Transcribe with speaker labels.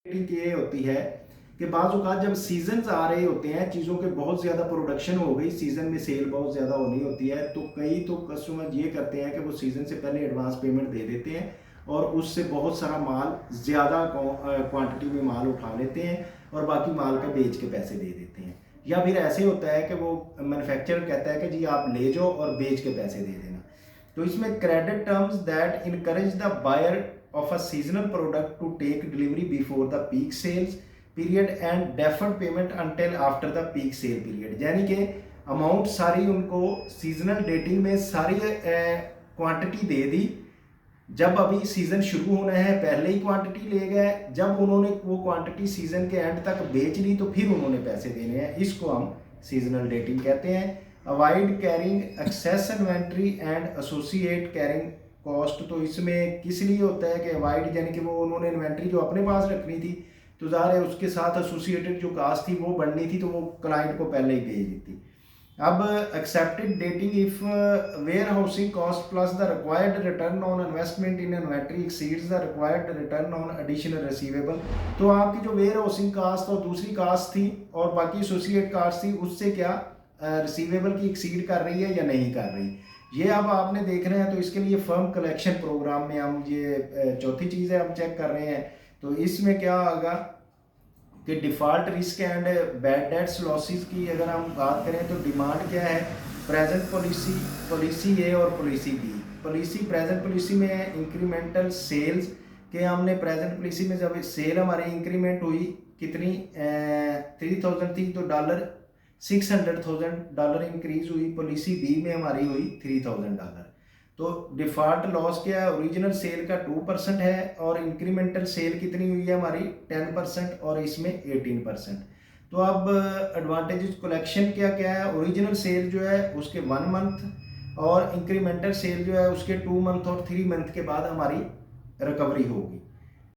Speaker 1: Marketing ये होती है कि बाज़ औक़ात जब सीज़न्स आ रहे होते हैं, चीज़ों के बहुत ज़्यादा प्रोडक्शन हो गई, सीज़न में सेल बहुत ज़्यादा होनी होती है, तो कई तो कस्टमर ये करते हैं कि वो सीज़न से पहले एडवांस पेमेंट दे देते हैं और उससे बहुत सारा माल ज़्यादा क्वांटिटी में माल उठा लेते हैं और बाकी माल का बेच के पैसे दे देते हैं। या फिर ऐसे होता है कि वो मैन्युफैक्चरर कहता है कि जी आप ले जाओ और बेच के पैसे दे देना। तो इसमें credit terms that encourage the buyer of a seasonal product to take delivery before the peak sales period and deferred payment until after the peak sale period, यानी कि अमाउंट सारी उनको सीजनल डेटिंग में सारी क्वांटिटी दे दी। जब अभी season शुरू होना है पहले ही क्वांटिटी ले गए, जब उन्होंने वो क्वांटिटी सीज़न के एंड तक बेच ली तो फिर उन्होंने पैसे देने हैं। इसको हम सीजनल डेटिंग कहते हैं। Avoid carrying excess inventory and associate carrying cost, तो इसमें किस लिए होता है कि अवॉइड यानी कि वो उन्होंने इन्वेंट्री जो अपने पास रखनी थी तो ज़ाहिर है उसके साथ एसोसिएटेड जो कास्ट थी वो बढ़नी थी, तो वो क्लाइंट को पहले ही भेज दी थी। अब accepted dating if warehousing cost plus the required return on investment in inventory exceeds the required return on additional receivable, तो आपकी जो वेयर हाउसिंग कास्ट और दूसरी कास्ट थी और बाकी एसोसिएट कास्ट थी उससे क्या रिसीवेबल की एक्सीड कर रही है या नहीं कर रही, ये अब आपने देखना है। तो इसके लिए फर्म कलेक्शन प्रोग्राम में हम ये चौथी चीज़ है हम चेक कर रहे हैं। तो इसमें क्या होगा कि default risk and bad debts losses की अगर हम बात करें तो डिमांड क्या है, प्रेजेंट पॉलिसी, पॉलिसी ए और policy B. Policy present policy में है इंक्रीमेंटल सेल्स के, हमने प्रेजेंट पॉलिसी में जब सेल हमारी इंक्रीमेंट हुई कितनी 3000 थी तो $600,000 इंक्रीज हुई। पॉलिसी बी में हमारी हुई $3000। तो डिफ़ॉल्ट लॉस क्या है, ओरिजिनल सेल का 2% है और इंक्रीमेंटल सेल कितनी हुई है हमारी 10% और इसमें 18%। तो अब एडवांटेजेस कलेक्शन क्या क्या है, ओरिजिनल सेल जो है उसके 1 मंथ और इंक्रीमेंटल सेल जो है उसके 2 मंथ और 3 मंथ के बाद हमारी रिकवरी होगी।